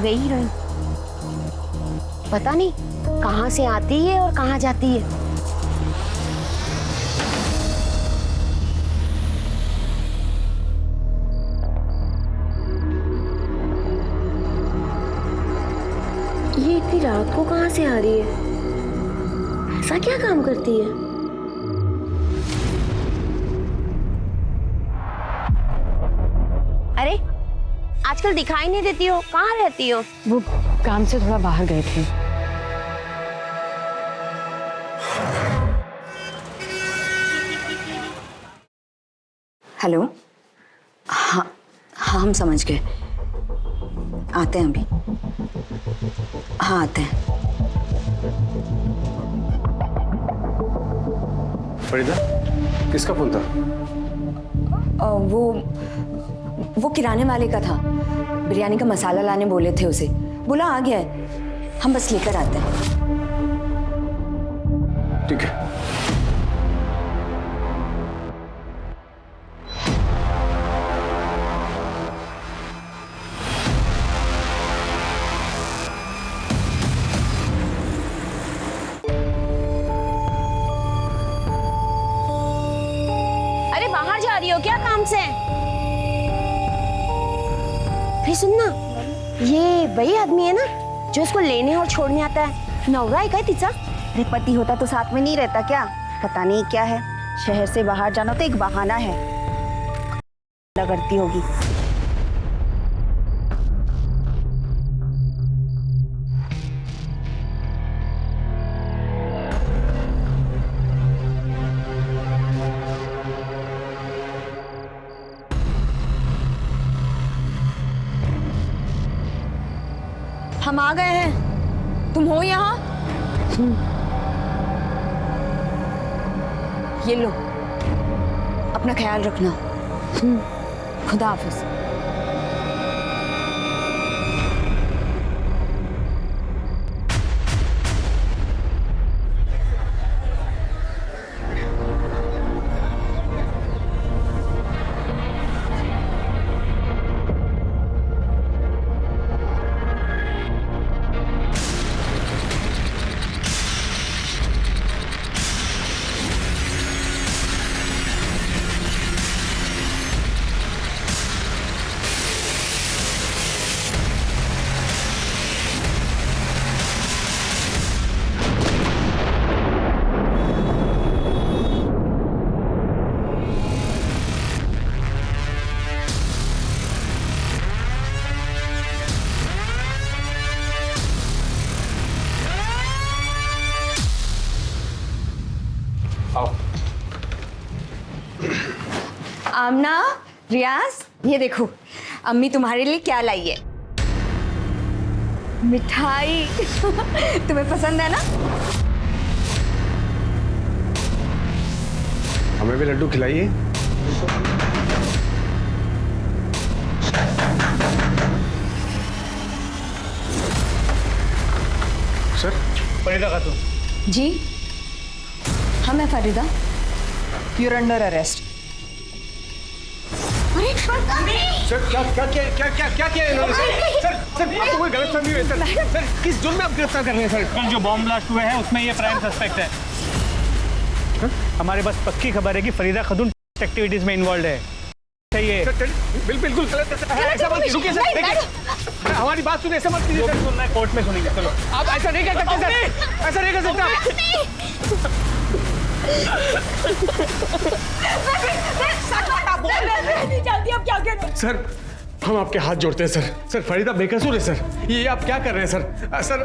गई हीरोइन। पता नहीं कहाँ से आती है और कहाँ जाती है। ये इतनी रात को कहाँ से आ रही है? ऐसा क्या काम करती है? अरे आजकल दिखाई नहीं देती हो, कहाँ रहती हो? वो काम से थोड़ा बाहर गए थे। हेलो। हाँ हाँ, हम समझ गए, आते हैं अभी। हाँ आते हैं। फरीदा, किसका फोन था? वो किराने वाले का था। बिरयानी का मसाला लाने बोले थे उसे, बोला आ गया है, हम बस लेकर आते हैं। ठीक है। अरे बाहर जा रही हो क्या काम से? फिर सुनना, ये वही आदमी है ना जो इसको लेने और छोड़ने आता है? नवरा है क्या तिचा? अरे पति होता तो साथ में नहीं रहता क्या? पता नहीं क्या है, शहर से बाहर जाना तो एक बहाना है। करती होगी। हम आ गए हैं, तुम हो यहाँ? ये लो, अपना ख्याल रखना। खुदा हाफिज। आओ। आमना, रियाज, ये देखो अम्मी तुम्हारे लिए क्या लाई है। मिठाई। तुम्हें पसंद है ना? हमें भी लड्डू खिलाइए। सर। फरीदा खातून। जी हाँ, मैं Farida. You're under arrest. Sir क्या किया इन्होंने? सर आपको कोई गलतफहमी हुई है सर? सर किस जुर्म में आप गिरफ्तार कर रहे हैं सर? कल जो बॉम्ब ब्लास्ट हुए हैं उसमें ये प्राइम सस्पेक्ट है। हमारे पास पक्की खबर है कि फरीदा खातून एक्टिविटीज में इन्वॉल्व है। सही है। बिल्कुल गलत है। ऐसा मत रुकिए सर, देखिए हमारी बात सुनिए, ऐसा मत कीजिए सर। सुनना है कोर्ट में सुनेंगे। चलो। आप ऐसा नहीं कर सकते सर, ऐसा नहीं कर सकते। सर हम आपके हाथ जोड़ते हैं सर। सर फरीदा बेकसूर है सर, ये आप क्या कर रहे हैं सर? सर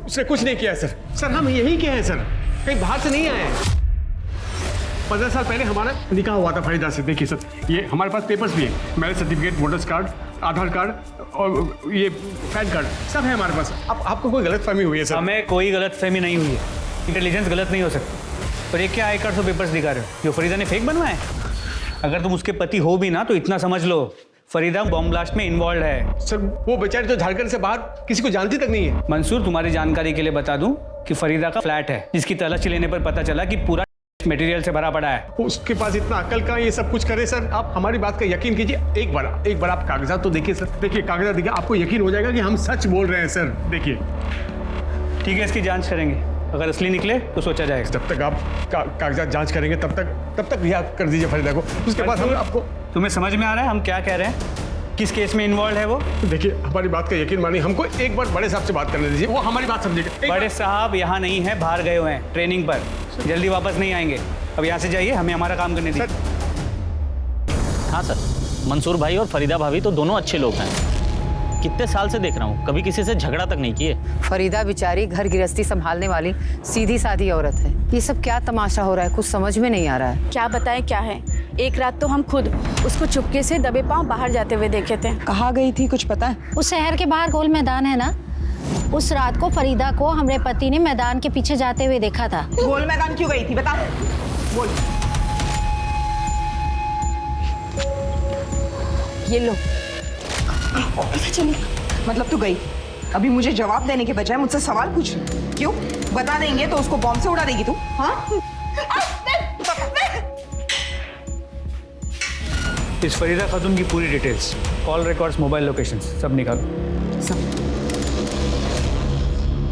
उसने कुछ नहीं किया है सर। सर हम यहीं के हैं सर, कहीं बाहर से नहीं आए हैं। 15 साल पहले हमारा निकाह हुआ था फरीदा से। देखिए सर, ये हमारे पास पेपर्स भी है, मैरिज सर्टिफिकेट, वोटर्स कार्ड, आधार कार्ड और ये पैन कार्ड सब है हमारे पास। आपको कोई गलतफहमी हुई है सर? हमें कोई गलतफहमी नहीं हुई है। इंटेलिजेंस गलत नहीं हो सकती। पर ये क्या आई कार्ड और पेपर्स दिखा रहे हो जो फरीदा ने फेक बनवाए? अगर तुम उसके पति हो भी ना तो इतना समझ लो, फरीदा बॉम्ब ब्लास्ट में इन्वॉल्व है। सर वो बेचारी तो झारखंड से बाहर किसी को जानती तक नहीं है। मंसूर, तुम्हारी जानकारी के लिए बता दूं कि फरीदा का फ्लैट है जिसकी तलाशी लेने पर पता चला कि पूरा मटेरियल से भरा पड़ा है। उसके पास इतना अकल कहाँ ये सब कुछ करे सर? आप हमारी बात का यकीन कीजिए, एक बार आप कागजात तो देखिए सर। देखिए कागजात देखिए, आपको यकीन हो जाएगा कि हम सच बोल रहे हैं सर। देखिए। ठीक है, इसकी जांच करेंगे, अगर असली निकले तो सोचा जाएगा। जब तक आप कागजात जांच करेंगे तब तक रिहा कर दीजिए फरीदा को। उसके बाद हम आपको। तुम्हें समझ में आ रहा है हम क्या कह रहे हैं? किस केस में इन्वॉल्व है वो? देखिए हमारी बात का यकीन मानिए, हमको एक बार बड़े साहब से बात करने दीजिए, वो हमारी बात समझेगा। बड़े साहब यहाँ नहीं है, बाहर गए हुए हैं ट्रेनिंग पर, जल्दी वापस नहीं आएंगे। अब यहाँ से जाइए, हमें हमारा काम करने दीजिए। हाँ सर, मंसूर भाई और फरीदा भाभी तो दोनों अच्छे लोग हैं। कितने साल से देख रहा हूँ, कभी किसी से झगड़ा तक नहीं किए। फरीदा बेचारी घर गृहस्थी संभालने वाली सीधी सादी औरत है। ये सब क्या तमाशा हो रहा है, कुछ समझ में नहीं आ रहा है। क्या बताएं क्या है। एक रात तो हम खुद उसको चुपके से दबे पांव बाहर जाते हुए देखे थे। कहाँ गई थी कुछ पता है? उस शहर के बाहर गोल मैदान है ना, उस रात को फरीदा को हमारे पति ने मैदान के पीछे जाते हुए देखा था। गोल मैदान क्यों गई थी बता, बोल। ये लो। चली मतलब तू गई, अभी मुझे जवाब देने के बजाय मुझसे सवाल पूछ रही। क्यों? बता देंगे तो उसको बॉम्ब से उड़ा देगी तू? हाँ? इस फरीदा खातून की पूरी details, call records, mobile locations सब निकालो।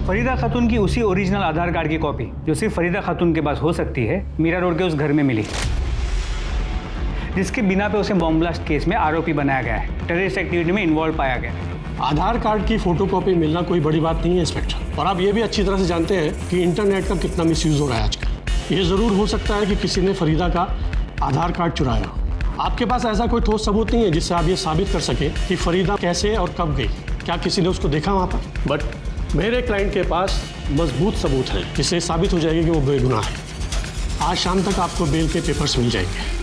फरीदा खातून की उसी ओरिजिनल आधार कार्ड की कॉपी जो सिर्फ फरीदा खातून के पास हो सकती है, मीरा रोड के उस घर में मिली, जिसके बिना पे उसे बॉम्ब ब्लास्ट केस में आरोपी बनाया गया है, टेररिस्ट एक्टिविटी में इन्वॉल्व पाया गया है। आधार कार्ड की फोटोकॉपी मिलना कोई बड़ी बात नहीं है इंस्पेक्टर, और आप ये भी अच्छी तरह से जानते हैं कि इंटरनेट का कितना मिसयूज हो रहा है आजकल। ये ज़रूर हो सकता है कि किसी ने फरीदा का आधार कार्ड चुराया हो। आपके पास ऐसा कोई ठोस सबूत नहीं है जिससे आप ये साबित कर सकें कि फरीदा कैसे और कब गई। क्या किसी ने उसको देखा वहाँ पर? बट मेरे क्लाइंट के पास मजबूत सबूत है जिससे साबित हो जाएगी कि वो बेगुनाह है। आज शाम तक आपको बेल के पेपर्स मिल जाएंगे।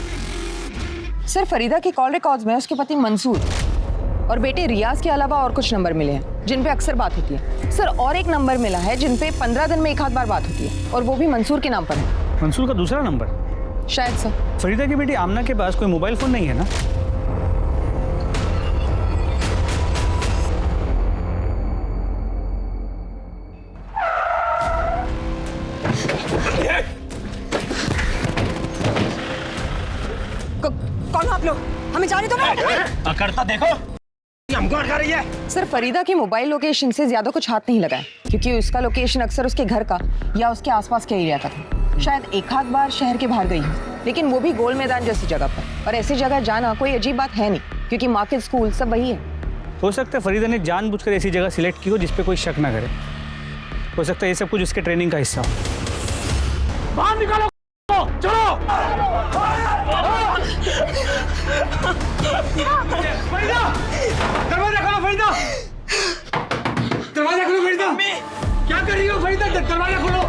सर, फरीदा के कॉल रिकॉर्ड्स में उसके पति मंसूर और बेटे रियाज के अलावा और कुछ नंबर मिले हैं जिन पे अक्सर बात होती है। सर, और एक नंबर मिला है जिन पे 15 दिन में एक आध बार बात होती है, और वो भी मंसूर के नाम पर है। मंसूर का दूसरा नंबर? शायद सर। फरीदा की बेटी आमना के पास कोई मोबाइल फोन नहीं है ना? कौन हो आप लोग? हमें जाने दो। करता देखो, हमको अटका रही है। सर, फरीदा की मोबाइल लोकेशन से ज्यादा कुछ हाथ नहीं लगा है, क्योंकि उसका लोकेशन अक्सर उसके घर का या उसके आसपास के एरिया का था। शायद एक आध बार शहर के बाहर गई हो, लेकिन वो भी गोल मैदान जैसी जगह पर। और ऐसी जगह जाना कोई अजीब बात है नहीं, क्योंकि मार्केट, स्कूल सब वही है। हो सकता है फरीदा ने जानबूझकर ऐसी जगह सिलेक्ट की हो जिस पे कोई शक ना करे। हो सकता है ये सब कुछ उसके ट्रेनिंग का हिस्सा हो। बाहर निकालो, चलो। फरीदा, दरवाजा खोलो फरीदा, दरवाजा खोलो फरीदा। क्या कर रही हो फरीदा? दरवाजा खोलो।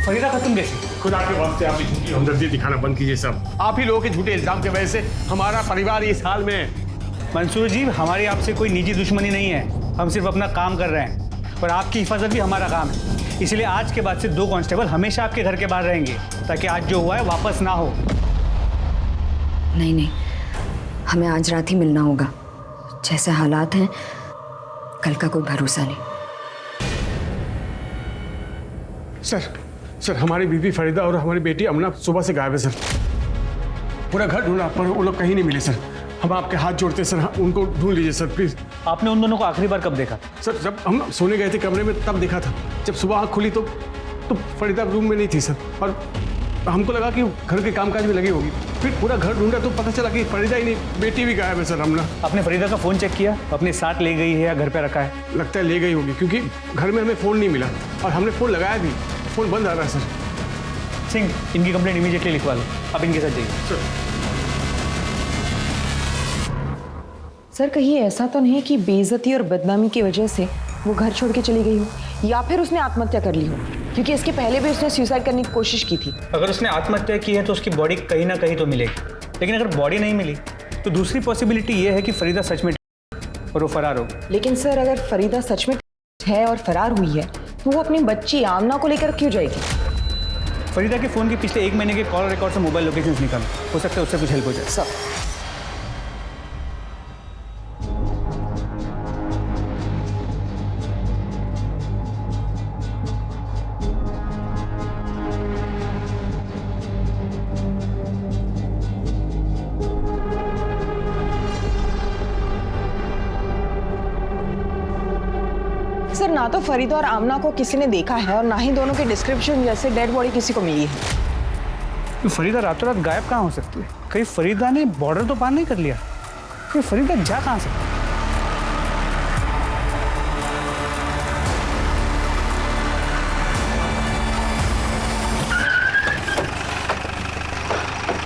फरीदा खातून कैसी? खुदा के वास्ते आप झूठी हमदर्दी दिखाना बंद कीजिए सब। आप ही लोगों के झूठे इल्जाम की वजह से हमारा परिवार इस हाल में है। मंसूर जी, हमारी आपसे कोई निजी दुश्मनी नहीं है, हम सिर्फ अपना काम कर रहे हैं, और आपकी हिफाजत भी हमारा काम है। इसलिए आज के बाद से 2 कांस्टेबल हमेशा आपके घर के बाहर रहेंगे, ताकि आज जो हुआ है वापस ना हो। नहीं, हमें आज रात ही मिलना होगा। जैसे हालात हैं, कल का कोई भरोसा नहीं। सर, हमारी बीवी फरीदा और हमारी बेटी अमना सुबह से गायब है सर। पूरा घर ढूंढा पर वो लोग कहीं नहीं मिले सर। हम आपके हाथ जोड़ते हैं सर, उनको ढूंढ लीजिए सर प्लीज। आपने उन दोनों को आखिरी बार कब देखा? सर, जब हम सोने गए थे कमरे में तब देखा था। जब सुबह आँख खुली तो फरीदा रूम में नहीं थी सर, और हमको लगा कि घर के कामकाज में लगी होगी। फिर पूरा घर ढूंढा तो पता चला कि फरीदा ही नहीं, बेटी भी गायब है सर। अमना, आपने फरीदा का फ़ोन चेक किया? अपने साथ ले गई है या घर पे रखा है? लगता है ले गई होगी, क्योंकि घर में हमें फ़ोन नहीं मिला और हमने फ़ोन लगाया भी, फ़ोन बंद आ रहा है सर। सिंह, इनकी कंप्लेंट इमीडिएटली लिखवा लो। आप इनके साथ जाइए। सर, कहीं ऐसा तो नहीं कि बेइज्जती और बदनामी की वजह से वो घर छोड़ के चली गई हो, या फिर उसने आत्महत्या कर ली हो? क्योंकि इसके पहले भी उसने सुसाइड करने की कोशिश की थी। अगर उसने आत्महत्या की है तो उसकी बॉडी कहीं ना कहीं तो मिलेगी, लेकिन अगर बॉडी नहीं मिली तो दूसरी पॉसिबिलिटी ये है कि फरीदा सच में और वो फरार हो। लेकिन सर, अगर फरीदा सच में है और फरार हुई है तो वो अपनी बच्ची आमना को लेकर क्यों जाएगी? फरीदा के फ़ोन के पिछले 1 महीने के कॉल रिकॉर्ड से मोबाइल लोकेशंस निकालो, हो सकता है उससे कुछ हेल्प हो जाए। सर, सर ना तो फरीदा और आमना को किसी ने देखा है और ना ही दोनों के डिस्क्रिप्शन जैसे डेड बॉडी किसी को मिली है। तो फरीदा रातों रात गायब कहाँ हो सकती है? कहीं फरीदा ने बॉर्डर तो पार नहीं कर लिया? ये फरीदा जा कहाँ सकती है?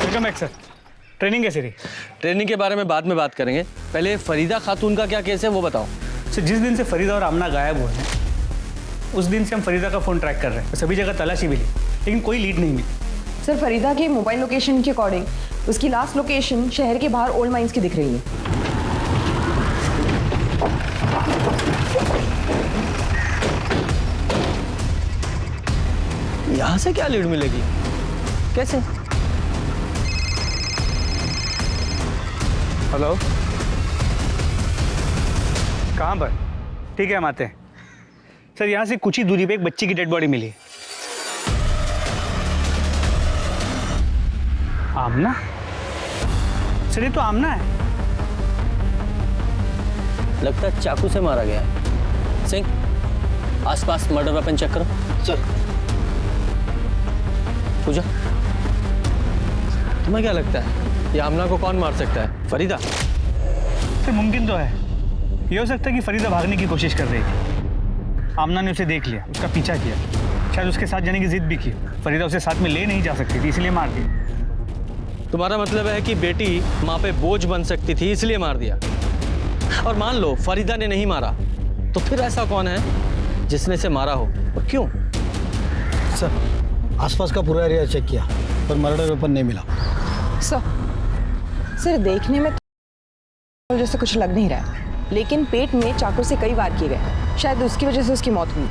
Welcome back sir. ट्रेनिंग कैसी रही? ट्रेनिंग के बारे में बाद में बात करेंगे, पहले फरीदा खातून का क्या केस है वो बताओ। सर जिस दिन से फरीदा और आमना गायब हुए हैं उस दिन से हम फरीदा का फ़ोन ट्रैक कर रहे हैं। सभी जगह तलाशी भी ली लेकिन कोई लीड नहीं मिली। सर फरीदा के मोबाइल लोकेशन के अकॉर्डिंग उसकी लास्ट लोकेशन शहर के बाहर ओल्ड माइंस की दिख रही है। यहाँ से क्या लीड मिलेगी? कैसे? हेलो, कहाँ पर? ठीक है हम आते हैं। सर यहाँ से कुछ ही दूरी पे एक बच्ची की डेड बॉडी मिली। आमना? सर ये तो आमना है। लगता है चाकू से मारा गया है। सिंह, आसपास मर्डर वेपन चेक करो। सर। पूजा, तुम्हें क्या लगता है ये आमना को कौन मार सकता है? फरीदा? सर मुमकिन तो है, ये हो सकता है कि फरीदा भागने की कोशिश कर रही थी। आमना ने उसे देख लिया, उसका पीछा किया, शायद उसके साथ जाने की जिद भी की। फरीदा उसे साथ में ले नहीं जा सकती थी इसलिए मार दी। तुम्हारा मतलब है कि बेटी माँ पे बोझ बन सकती थी इसलिए मार दिया। और मान लो फरीदा ने नहीं मारा तो फिर ऐसा कौन है जिसने इसे मारा हो और क्यों? सर आसपास का पूरा एरिया चेक किया पर मर्डर वेपन नहीं मिला। सर देखने में तो जैसे कुछ लग नहीं रहा है, लेकिन पेट में चाकू से कई वार किए गए, शायद उसकी वजह से उसकी मौत हुई।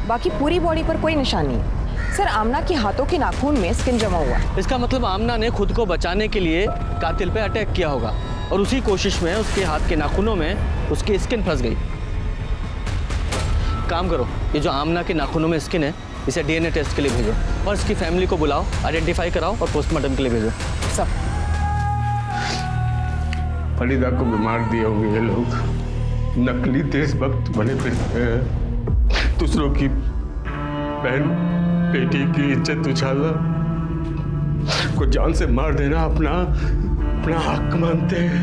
बाकी पूरी बॉडी पर कोई निशान नहीं है। सर आमना के हाथों के नाखून में स्किन जमा हुआ। इसका मतलब आमना ने खुद को बचाने के लिए कातिल पे अटैक किया होगा और उसी कोशिश में उसके हाथ के नाखूनों में उसकी स्किन फंस गई। काम करो, ये जो आमना के नाखूनों में स्किन है इसे डीएनए टेस्ट के लिए भेजो और इसकी फैमिली को बुलाओ, आइडेंटिफाई कराओ और पोस्टमार्टम के लिए भेजो। सब फरीदा को बीमार दिए होंगे ये लोग, नकली देशभक्त बने फिरते हैं, दूसरों की बहन बेटी की इज्जत उछालना, को जान से मार देना अपना हक मानते हैं।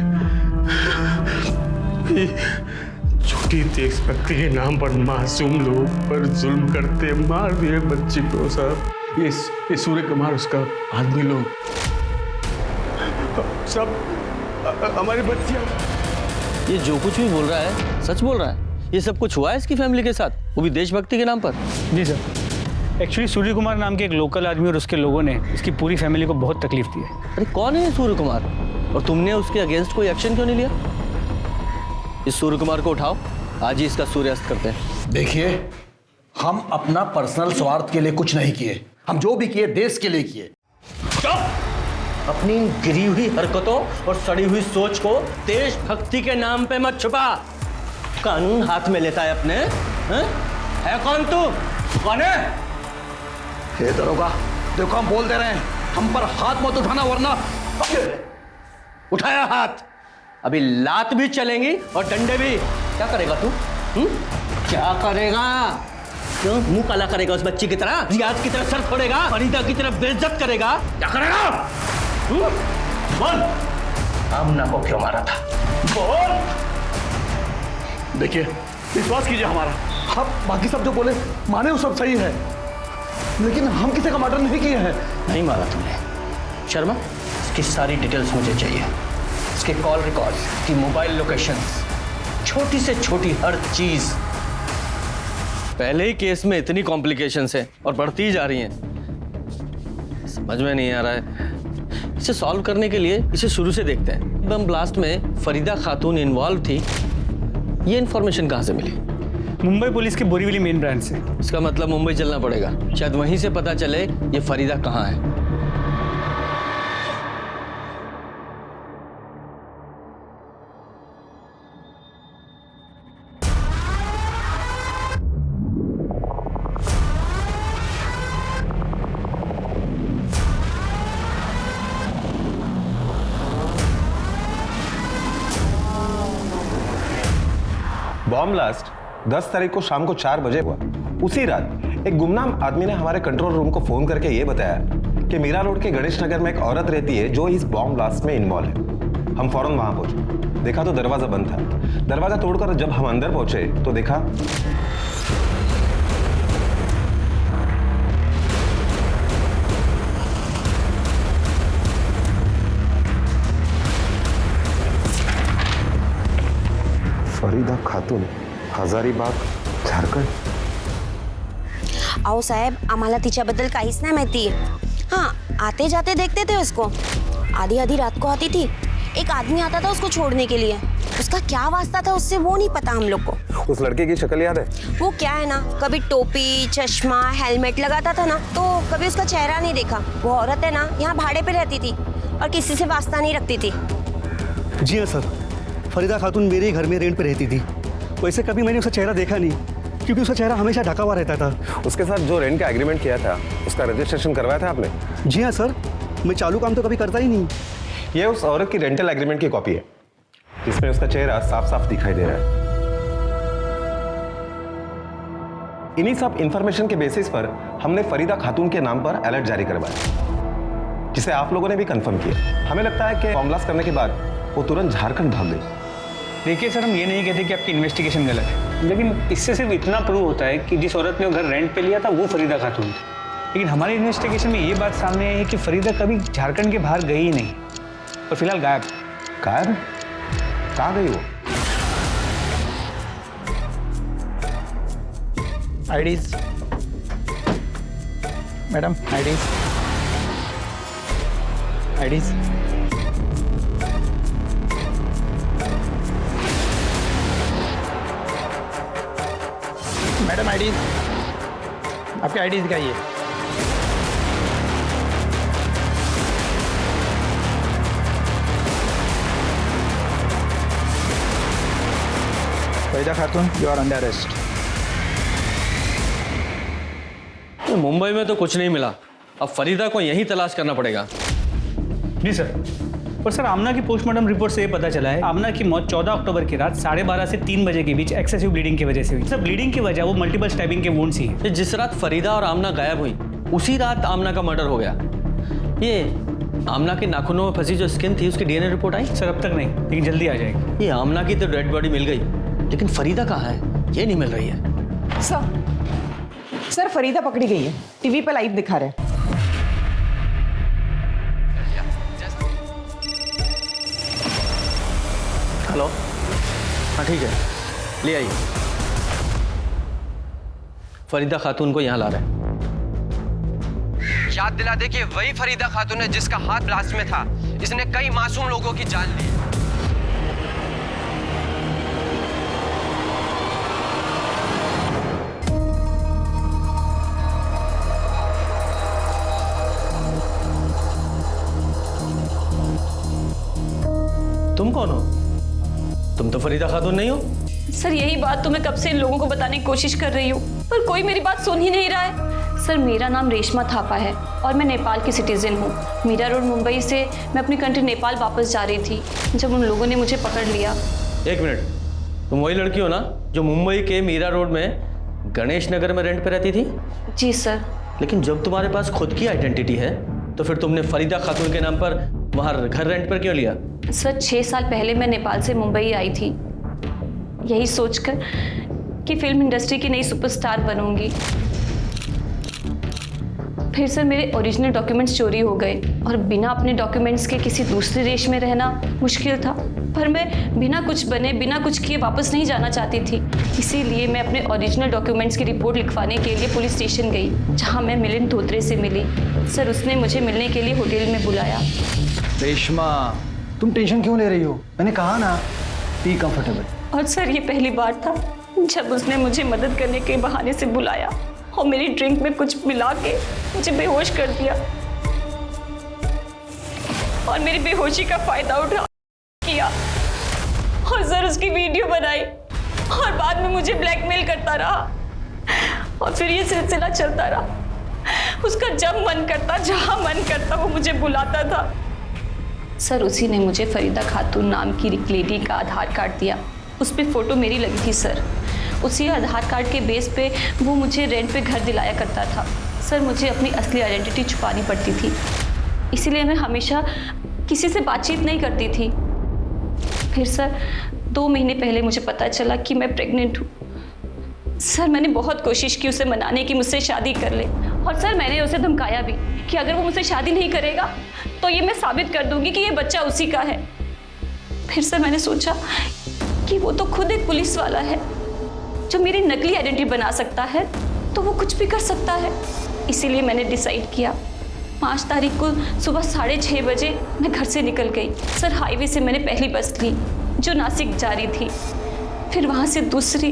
छोटी देशभक्ति के नाम पर मासूम लोग पर जुल्म करते, मार दिए बच्ची को साहब। ये सूर्य कुमार उसका आदमी लोग सब हमारी बच्चियां। ये जो कुछ भी बोल रहा है सच बोल रहा है? ये सब कुछ हुआ है इसकी फैमिली के साथ, वो भी देशभक्ति के नाम पर? जी सर, एक्चुअली सूर्य कुमार नाम के एक लोकल आदमी और उसके लोगों ने इसकी पूरी फैमिली को बहुत तकलीफ दी है। अरे कौन है सूर्य कुमार और तुमने उसके अगेंस्ट कोई एक्शन क्यों नहीं लिया? इस सूर्य कुमार को उठाओ, आज ही इसका सूर्यास्त करते हैं। देखिए हम अपना पर्सनल स्वार्थ के लिए कुछ नहीं किए, हम जो भी किए देश के लिए किए। अपनी गिरी हुई हरकतों और सड़ी हुई सोच को देशभक्ति के नाम पे मत छुपा। कानून हाथ में लेता है अपने। है कौन तू? कौन है? हे दरोगा, देखो हम बोल दे रहे हैं, हम पर हाथ मत उठाना वरना। उठाया हाथ, अभी लात भी चलेंगी और डंडे भी। क्या करेगा तू? क्या करेगा? क्यों मुंह काला करेगा उस बच्ची की तरह? रियाज की तरह सर फोड़ेगा? फरीदा की तरह बेइज्जत करेगा? क्या करेगा? बोल, आमना को क्यों मारा था? बोल। देखिए विश्वास कीजिए हमारा, आप बाकी सब जो बोले माने वो सब सही है, लेकिन हम किसी का मर्डर नहीं किए हैं। नहीं मारा तुमने। शर्मा, इसकी सारी डिटेल्स मुझे चाहिए, इसके कॉल रिकॉर्ड्स, इसकी मोबाइल लोकेशंस, छोटी से छोटी हर चीज। पहले ही केस में इतनी कॉम्प्लिकेशंस है और बढ़ती ही जा रही हैं। समझ में नहीं आ रहा है, इसे सॉल्व करने के लिए इसे शुरू से देखते हैं। बम ब्लास्ट में फरीदा खातून इन्वॉल्व थी, ये इन्फॉर्मेशन कहाँ से मिली? मुंबई पुलिस के बोरीवली मेन ब्रांच से। इसका मतलब मुंबई चलना पड़ेगा, शायद वहीं से पता चले ये फरीदा कहाँ है। बॉम्ब ब्लास्ट 10 तारीख को शाम को 4 बजे हुआ। उसी रात एक गुमनाम आदमी ने हमारे कंट्रोल रूम को फोन करके ये बताया कि मीरा रोड के गणेश नगर में एक औरत रहती है जो इस बॉम्ब ब्लास्ट में इन्वॉल्व है। हम फौरन वहां पहुंचे, देखा तो दरवाजा बंद था। दरवाजा तोड़कर जब हम अंदर पहुंचे तो देखा फरीदा खातून, हजारीबाग, झारखंड। अहो साहेब, आम्हाला तिच्याबद्दल काहीच नाही माहिती। हाँ, आते जाते देखते थे उसको। आधी आधी रात को आती थी। एक आदमी आता था उसको छोड़ने के लिए। उसका क्या वास्ता था उससे वो नहीं पता हम लोग को। उस लड़के की शक्ल याद है? वो क्या है ना, कभी टोपी, चश्मा, हेलमेट लगाता था ना, तो कभी उसका चेहरा नहीं देखा। वो औरत है ना, यहाँ भाड़े पे रहती थी और किसी से वास्ता नहीं रखती थी। जी हाँ सर, फरीदा खातून मेरे ही घर में रेंट पे रहती थी। वैसे कभी मैंने उसका चेहरा देखा नहीं, क्योंकि उसका चेहरा हमेशा ढका हुआ रहता था। उसके साथ जो रेंट का एग्रीमेंट किया था उसका रजिस्ट्रेशन करवाया था आपने? जी हाँ सर, मैं चालू काम तो कभी करता ही नहीं। ये उस औरत की रेंटल एग्रीमेंट की कॉपी है, जिसमें उसका चेहरा साफ साफ दिखाई दे रहा है। इन्हीं सब इंफॉर्मेशन के बेसिस पर हमने फरीदा खातून के नाम पर अलर्ट जारी करवाया, जिसे आप लोगों ने भी कंफर्म किया। हमें लगता है कि बॉम्ब ब्लास्ट करने के बाद वो तुरंत झारखंड भाग गई। देखिए सर, हम ये नहीं कहते कि आपकी इन्वेस्टिगेशन गलत है, लेकिन इससे सिर्फ इतना प्रूव होता है कि जिस औरत ने वो घर रेंट पे लिया था वो फरीदा खातून थी। लेकिन हमारी इन्वेस्टिगेशन में ये बात सामने आई है कि फरीदा कभी झारखंड के बाहर गई ही नहीं और फिलहाल गायब। गायब? कहाँ गई वो? IDs madam, IDs IDs. Madam IDs, आपकी आईडीज दिखाइए। Farida Khatoon, you are under arrest. Mumbai में तो कुछ नहीं मिला, अब फरीदा को यहीं तलाश करना पड़ेगा। जी सर। और सर, आमना की पोस्टमार्टम रिपोर्ट से ये पता चला है आमना की मौत 14 अक्टूबर की रात 12:30 से 3 बजे के बीच एक्सेसिव ब्लीडिंग की वजह से हुई। सर, ब्लीडिंग की वजह वो मल्टीपल स्टैबिंग के वुंड्स ही है। जिस रात फरीदा और आमना गायब हुई उसी रात आमना का मर्डर हो गया। ये आमना के नाखूनों में फंसी जो स्किन थी उसकी डीएनए रिपोर्ट आई? सर, अब तक नहीं, लेकिन जल्दी आ जाएगी। ये आमना की तो डेड बॉडी मिल गई, लेकिन फरीदा कहाँ है ये नहीं मिल रही है। सर फरीदा पकड़ी गई है, टीवी पे लाइव दिखा रहे हैं। हेलो, हाँ ठीक है, ले आइए। फरीदा खातून को यहाँ ला रहे हैं। याद दिला दे कि वही फरीदा खातून है जिसका हाथ ब्लास्ट में था। इसने कई मासूम लोगों की जान ली। तुम कौन हो? तुम तो फरीदा खातून नहीं हो। सर, यही बात तो मैं कब से इन लोगों को बताने की कोशिश कर रही हूँ, पर कोई मेरी बात सुन ही नहीं रहा है। सर, मेरा नाम रेशमा थापा है और मैं नेपाल की सिटीजन हूँ। मीरा रोड मुंबई से मैं अपनी कंट्री नेपाल वापस जा रही थी जब उन लोगों ने मुझे पकड़ लिया। एक मिनट, तुम वही लड़की हो ना जो मुंबई के मीरा रोड में गणेश नगर में रेंट पे रहती थी? जी सर। लेकिन जब तुम्हारे पास खुद की आइडेंटिटी है तो फिर तुमने फरीदा खातून के नाम पर वहाँ घर रेंट पर क्यों लिया? सर, 6 साल पहले मैं नेपाल से मुंबई आई थी, यही सोचकर कि फिल्म इंडस्ट्री की नई सुपरस्टार बनूंगी। फिर सर मेरे ओरिजिनल डॉक्यूमेंट्स चोरी हो गए और बिना अपने डॉक्यूमेंट्स के किसी दूसरे देश में रहना मुश्किल था। पर मैं बिना कुछ बने, बिना कुछ किए वापस नहीं जाना चाहती थी। इसीलिए मैं अपने ओरिजिनल डॉक्यूमेंट्स की रिपोर्ट लिखवाने के लिए पुलिस स्टेशन गई, जहाँ मैं मिलिंद धोत्रे से मिली। सर, उसने मुझे मिलने के लिए होटल में बुलाया। रेशमा, तुम टेंशन क्यों ले रही हो? मैंने कहा ना, बी कंफर्टेबल। और सर, ये पहली बार था जब उसने मुझे मदद करने के बहाने से बुलाया और मेरी ड्रिंक में कुछ मिला के मुझे बेहोश कर दिया और मेरी बेहोशी का फायदा उठा किया और सर उसकी वीडियो बनाई और बाद में मुझे ब्लैकमेल करता रहा और फिर ये सिलसिला चलता रहा। उसका जब मन करता, जहां मन करता, वो मुझे बुलाता था। सर, उसी ने मुझे फरीदा खातून नाम की एक लेडी का आधार कार्ड दिया। उस पर फोटो मेरी लगी थी सर। उसी आधार कार्ड के बेस पे वो मुझे रेंट पे घर दिलाया करता था। सर मुझे अपनी असली आइडेंटिटी छुपानी पड़ती थी, इसीलिए मैं हमेशा किसी से बातचीत नहीं करती थी। फिर सर 2 महीने पहले मुझे पता चला कि मैं प्रेग्नेंट हूँ। सर मैंने बहुत कोशिश की उसे मनाने की मुझसे शादी कर ले, और सर मैंने उसे धमकाया भी कि अगर वो मुझसे शादी नहीं करेगा तो ये मैं साबित कर दूंगी कि ये बच्चा उसी का है। फिर सर मैंने सोचा कि वो तो खुद एक पुलिस वाला है जो मेरी नकली आइडेंटिटी बना सकता है, तो वो कुछ भी कर सकता है। इसीलिए मैंने डिसाइड किया 5 तारीख को सुबह 6:30 बजे मैं घर से निकल गई। सर हाईवे से मैंने पहली बस ली जो नासिक जा रही थी, फिर वहाँ से दूसरी,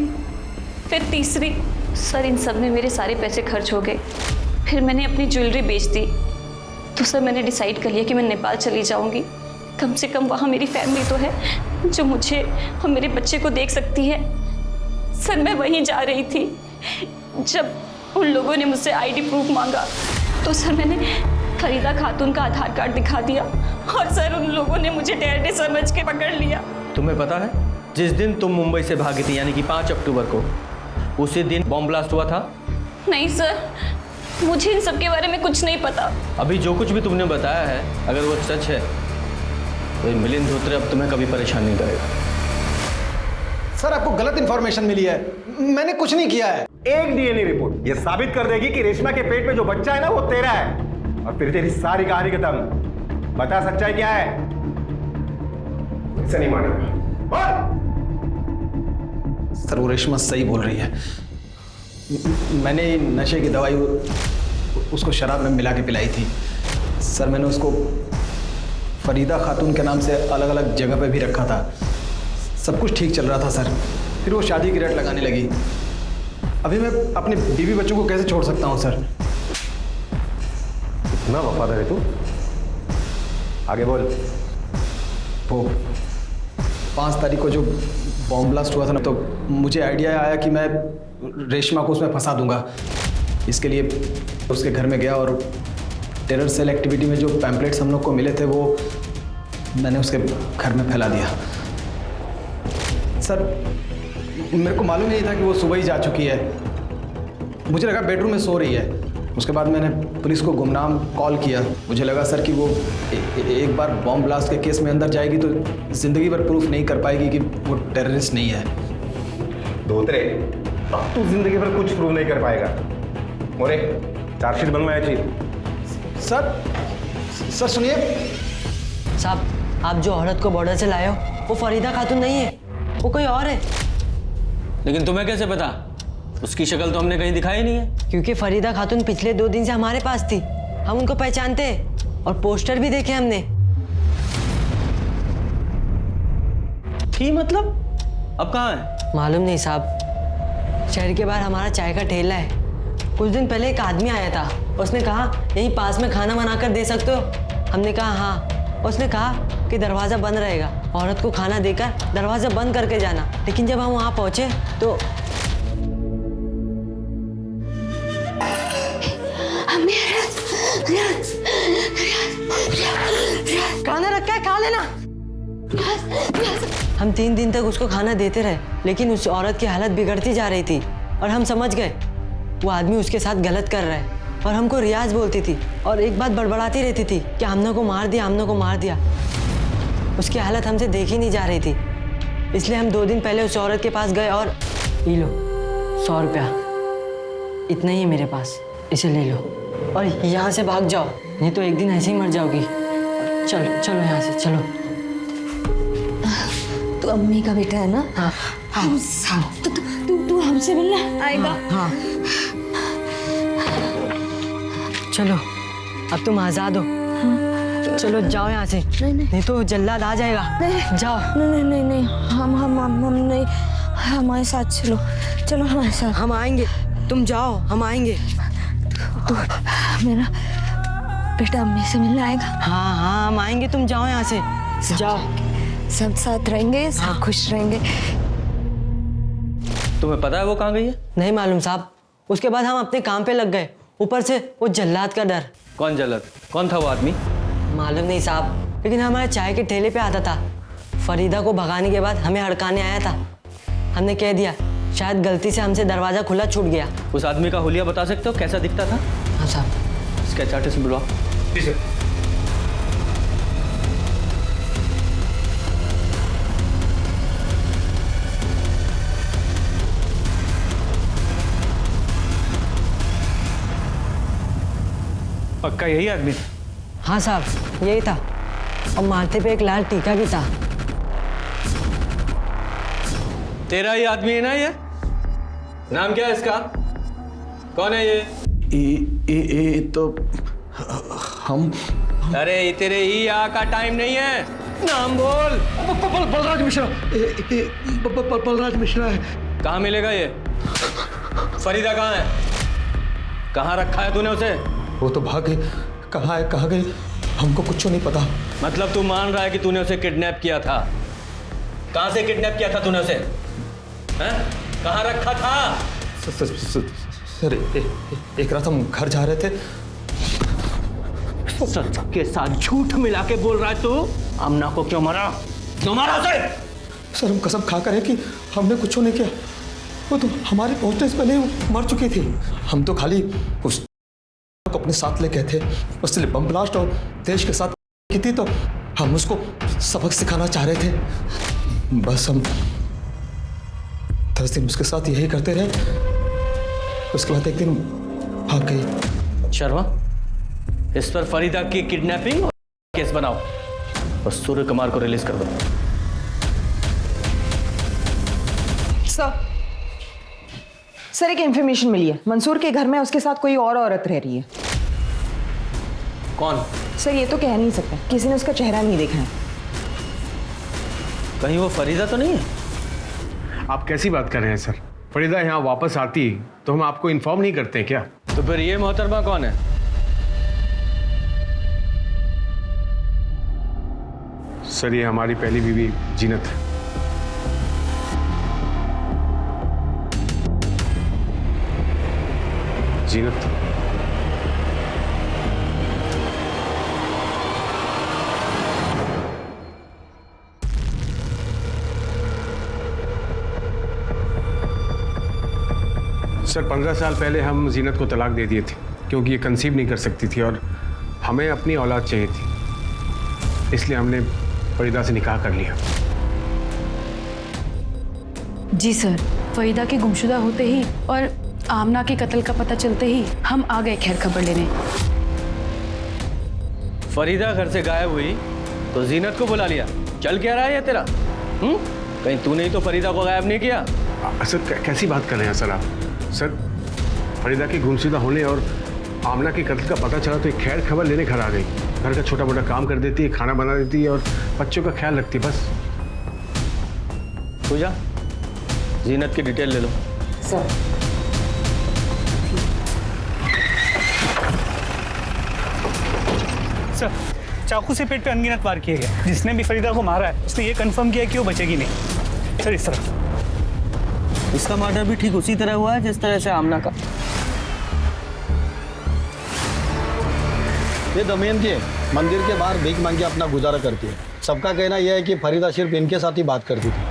फिर तीसरी। सर इन सब में मेरे सारे पैसे खर्च हो गए। फिर मैंने अपनी ज्वेलरी बेच दी। तो सर मैंने डिसाइड कर लिया कि मैं नेपाल चली जाऊँगी। कम से कम वहाँ मेरी फैमिली तो है जो मुझे और मेरे बच्चे को देख सकती है। सर मैं वहीं जा रही थी जब उन लोगों ने मुझसे आईडी प्रूफ मांगा, तो सर मैंने फरीदा खातून का आधार कार्ड दिखा दिया, और सर उन लोगों ने मुझे टेररिस्ट समझ के पकड़ लिया। तुम्हें पता है जिस दिन तुम मुंबई से भागी थी, यानी कि 5 अक्टूबर को, उसी दिन बॉम्ब ब्लास्ट हुआ था? नहीं सर, मुझे इन सब के बारे में कुछ नहीं पता। अभी जो कुछ भी तुमने बताया है अगर वो सच है तो ये मिलिंद धोत्रे अब तुम्हें कभी परेशान नहीं करेगा। सर आपको गलत इंफॉर्मेशन मिली है, मैंने कुछ नहीं किया है। एक डीएनए रिपोर्ट ये साबित कर देगी कि रेशमा के पेट में जो बच्चा है ना वो तेरा है, और फिर तेरी सारी कहानी खत्म। बता सच्चाई क्या है? इसे नहीं मानेगा। सर वो रेशमा सही बोल रही है। मैंने नशे की दवाई उसको शराब में मिला के पिलाई थी। सर मैंने उसको फरीदा खातून के नाम से अलग अलग जगह पे भी रखा था। सब कुछ ठीक चल रहा था सर, फिर वो शादी की रट लगाने लगी। अभी मैं अपने बीवी बच्चों को कैसे छोड़ सकता हूँ सर? इतना वफादार है तू? आगे बोल। वो 5 तारीख को जो बॉम्ब ब्लास्ट हुआ था ना, तो मुझे आइडिया आया कि मैं रेशमा को उसमें फंसा दूंगा। इसके लिए उसके घर में गया और टेरर सेल एक्टिविटी में जो पैम्पलेट्स हम लोग को मिले थे वो मैंने उसके घर में फैला दिया। सर मेरे को मालूम नहीं था कि वो सुबह ही जा चुकी है। मुझे लगा बेडरूम में सो रही है। उसके बाद मैंने पुलिस को गुमनाम कॉल किया। मुझे लगा सर कि वो एक बार बॉम्ब ब्लास्ट के केस में अंदर जाएगी तो ज़िंदगी भर प्रूफ नहीं कर पाएगी कि वो टेररिस्ट नहीं है। धोत्रे, अब तू जिंदगी भर कुछ प्रूव नहीं कर पाएगा। मोरे चार्जशीट बनवाया चाहिए। सर सुनिए साहब, आप जो औरत को बॉर्डर से लाए हो वो फरीदा खातून नहीं है, वो कोई और है। लेकिन तुम्हें कैसे पता? उसकी शक्ल तो हमने कहीं दिखाई नहीं है। क्योंकि फरीदा खातून पिछले 2 दिन से हमारे पास थी, हम उनको पहचानते हैं और पोस्टर भी देखे हमने। थी मतलब? अब कहाँ है? मालूम नहीं साहब, शहर के बाहर हमारा चाय का ठेला है। कुछ दिन पहले एक आदमी आया था, उसने कहा यहीं पास में खाना बना कर दे सकते हो? हमने कहा हाँ। उसने कहा कि दरवाज़ा बंद रहेगा, औरत को खाना देकर दरवाज़ा बंद करके जाना। लेकिन जब हम वहाँ पहुँचे तो खाना रखा है, खा लेना। हम 3 दिन तक उसको खाना देते रहे, लेकिन उस औरत की हालत बिगड़ती जा रही थी और हम समझ गए वो आदमी उसके साथ गलत कर रहा है। और हमको रियाज बोलती थी और एक बात बड़बड़ाती रहती थी कि हमने को मार दिया, हमने को मार दिया। उसकी हालत हमसे देखी नहीं जा रही थी, इसलिए हम 2 दिन पहले उस औरत के पास गए और ये लो 100 रुपया, इतना ही है मेरे पास, इसे ले लो और यहाँ से भाग जाओ, नहीं तो एक दिन ऐसे ही मर जाओगी। चलो चलो यहाँ से चलो। तू अम्मी का बेटा है ना? हाँ हाँ। तू हमसे मिलना आएगा? हाँ। चलो अब तुम आजाद हो। चलो जाओ यहाँ से, नहीं तो जल्लाद आ जाएगा। जाओ। नहीं, हम नहीं, हमारे साथ चलो, चलो हमारे साथ। हम आएंगे, तुम जाओ, हम आएंगे। तू मेरा बेटा अम्मी से मिलने आएगा? हाँ हाँ हम आएंगे, तुम जाओ यहाँ से, जाओ। सब साथ रहेंगे, सब खुश रहेंगे। तुम्हें पता है वो कहाँ गई है? नहीं मालूम साहब। उसके बाद हम अपने काम पे लग गए, ऊपर से वो जल्लाद का डर। कौन जल्लाद? कौन था वो आदमी? मालूम नहीं साहब, लेकिन हमारे चाय के ठेले पे आता था। फरीदा को भगाने के बाद हमें हड़काने आया था। हमने कह दिया शायद गलती से हमसे दरवाजा खुला छूट गया। उस आदमी का हुलिया बता सकते हो, कैसा दिखता था? हाँ साहब। स्केच आर्टिस्ट बुलाओ। जी सर। पक्का यही आदमी था? हाँ साहब, यही था। और माथे पे एक लाल टीका भी था। तेरा ही आदमी है ना ये? नाम क्या है इसका? कौन है ये? तो हम। अरे ये तेरे ही यहाँ का टाइम नहीं है, नाम बोल। बलराज मिश्रा। बलराज मिश्रा है। कहाँ मिलेगा ये? फरीदा कहाँ है? कहाँ रखा है तूने उसे? वो तो भाग गई। कहाँ गई हमको कुछ नहीं पता। मतलब तू मान रहा है कि तूने उसे किडनैप किया था? कहाँ से किडनैप किया था तूने उसे? हैं? कहाँ रखा था? सर एक रात हम घर जा रहे थे। सबके साथ झूठ मिला के बोल रहा है तू? आमना को क्यों मारा? क्यों मारा उसे? सर हम कसम खा कर है कि हमने कुछ नहीं किया। वो तो हमारे पहुंचने से पहले मर चुकी थी। हम तो खाली उस को अपने साथ ले गए थे। उसने बम ब्लास्ट और देश के साथ की थी, तो हम उसको सबक सिखाना चाह रहे थे। बस हम 10 दिन उसके साथ यही करते रहे। उसके बाद एक दिन भाग गई। शर्मा, इस पर फरीदा की किडनैपिंग केस बनाओ और सूर्य कुमार को रिलीज कर दो। सर एक इन्फॉर्मेशन मिली है, मंसूर के घर में उसके साथ कोई और औरत रह रही है। कौन? सर ये तो कह नहीं सकते, किसी ने उसका चेहरा नहीं देखा है। कहीं वो फरीदा तो नहीं है? आप कैसी बात कर रहे हैं सर? फरीदा यहाँ वापस आती तो हम आपको इन्फॉर्म नहीं करते हैं क्या? तो फिर ये मोहतरमा कौन है? सर ये हमारी पहली बीवी जीनत है। जीनत। सर 15 साल पहले हम जीनत को तलाक दे दिए थे क्योंकि ये कंसीव नहीं कर सकती थी और हमें अपनी औलाद चाहिए थी, इसलिए हमने फरीदा से निकाह कर लिया। जी सर, फरीदा के गुमशुदा होते ही और आमना के कत्ल का पता चलते ही हम आ गए खैर खबर लेने। फरीदा घर से गायब हुई तो जीनत को बुला लिया। चल क्या रहा है ये तेरा? कहीं तूने ही तो फरीदा को गायब नहीं किया? सर कैसी बात कर रहे हैं सर आप? सर फरीदा की गुमशुदा होने और आमना के कत्ल का पता चला तो एक खैर खबर लेने घर आ गई। घर का छोटा मोटा काम कर देती है, खाना बना देती है और बच्चों का ख्याल रखती है। बस पूजा, जीनत की डिटेल ले लो। सर सर चाकू से पेट पे अनगिनत वार किए गए। जिसने भी फरीदा को मारा है उसने ये कंफर्म किया कि वो बचेगी नहीं। सर इस तरफ इसका मर्डर भी ठीक उसी तरह हुआ है जिस तरह से आमना का। ये दमयंती है, मंदिर के बाहर भीख मांग के अपना गुजारा करती है। सबका कहना यह है कि फरीदा सिर्फ इनके साथ ही बात करती थी।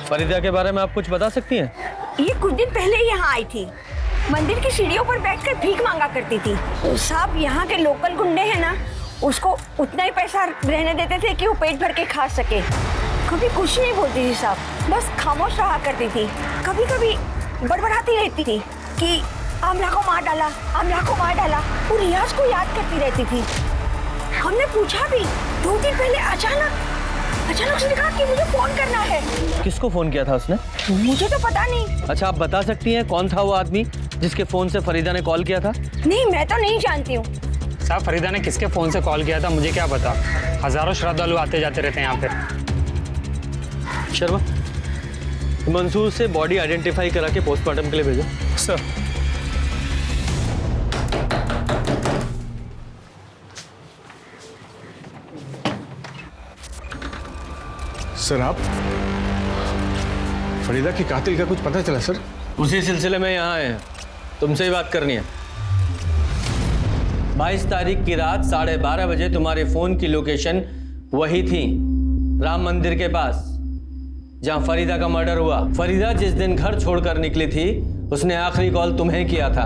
फरीदा के बारे में आप कुछ बता सकती हैं? ये कुछ दिन पहले ही यहाँ आई थी, मंदिर की सीढ़ियों पर बैठकर भीख मांगा करती थी। साहब यहाँ के लोकल गुंडे हैं ना, उसको उतना ही पैसा रहने देते थे कि वो पेट भर के खा सके। कभी कुछ नहीं बोलती थी साहब, बस खामोश रहा करती थी। कभी कभी बड़बड़ाती रहती थी कि आमला को मार डाला, आमला को मार डाला। वो रियाज को याद करती रहती थी। हमने पूछा भी, 2 दिन पहले अचानक उसने कहा कि मुझे फोन करना है। किसको फोन किया था उसने? मुझे तो पता नहीं। अच्छा आप बता सकती हैं कौन था वो आदमी जिसके फोन से फरीदा ने कॉल किया था? नहीं, मैं तो नहीं जानती हूँ। साहब फरीदा ने किसके फोन से कॉल किया था मुझे क्या पता। हजारों श्रद्धालु आते जाते रहते हैं यहाँ पे। शर्मा, मंसूर से बॉडी आइडेंटिफाई करा के पोस्टमार्टम के लिए भेजो। सर सर आप फरीदा के कातिल का कुछ पता चला सर? उसी सिलसिले में यहाँ आए हैं, तुमसे ही बात करनी है। 22 तारीख की रात 12:30 बजे तुम्हारे फोन की लोकेशन वही थी, राम मंदिर के पास। जहां फरीदा का मर्डर हुआ। फरीदा जिस दिन घर छोड़कर निकली थी उसने आखिरी कॉल तुम्हें किया था।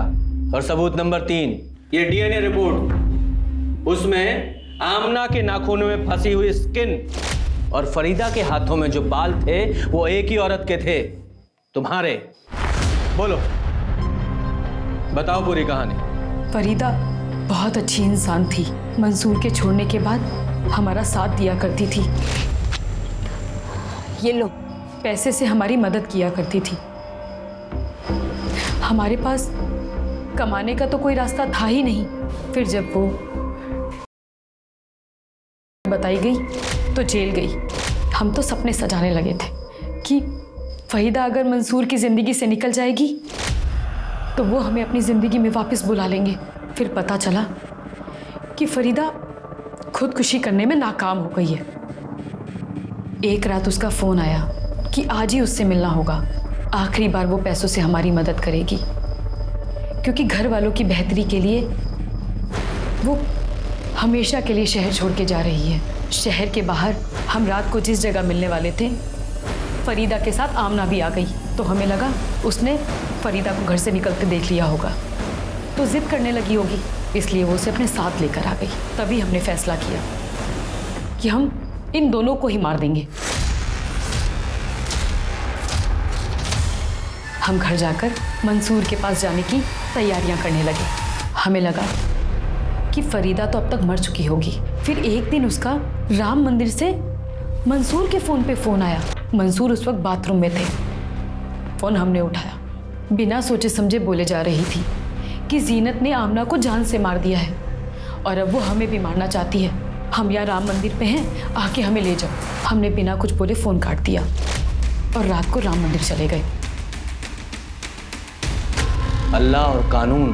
और सबूत नंबर 3, ये डीएनए रिपोर्ट, उसमें आमना के नाखूनों में फंसी हुई स्किन और फरीदा के हाथों में जो बाल थे वो एक ही औरत के थे, तुम्हारे। बोलो, बताओ पूरी कहानी। फरीदा बहुत अच्छी इंसान थी। मंसूर के छोड़ने के बाद हमारा साथ दिया करती थी। ये लो, पैसे से हमारी मदद किया करती थी। हमारे पास कमाने का तो कोई रास्ता था ही नहीं। फिर जब वो बताई गई तो जेल गई। हम तो सपने सजाने लगे थे कि फरीदा अगर मंसूर की ज़िंदगी से निकल जाएगी तो वो हमें अपनी ज़िंदगी में वापस बुला लेंगे। फिर पता चला कि फरीदा खुदकुशी करने में नाकाम हो गई है। एक रात उसका फ़ोन आया कि आज ही उससे मिलना होगा। आखिरी बार वो पैसों से हमारी मदद करेगी, क्योंकि घर वालों की बेहतरी के लिए वो हमेशा के लिए शहर छोड़ के जा रही है। शहर के बाहर हम रात को जिस जगह मिलने वाले थे, फरीदा के साथ आमना भी आ गई। तो हमें लगा उसने फरीदा को घर से निकलते देख लिया होगा, तो जिद करने लगी होगी, इसलिए वो उसे अपने साथ लेकर आ गई। तभी हमने फैसला किया कि हम इन दोनों को ही मार देंगे। हम घर जाकर मंसूर के पास जाने की तैयारियां करने लगे। हमें लगा कि फरीदा तो अब तक मर चुकी होगी। फिर एक दिन उसका राम मंदिर से मंसूर के फ़ोन पे फ़ोन आया। मंसूर उस वक्त बाथरूम में थे। फ़ोन हमने उठाया। बिना सोचे समझे बोले जा रही थी कि जीनत ने आमना को जान से मार दिया है और अब वो हमें भी मारना चाहती है। हम यहाँ राम मंदिर पे हैं, आके हमें ले जाओ। हमने बिना कुछ बोले फ़ोन काट दिया और रात को राम मंदिर चले गए। अल्लाह और कानून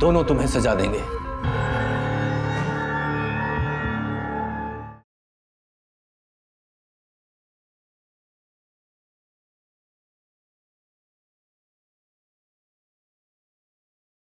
दोनों तुम्हें सजा देंगे।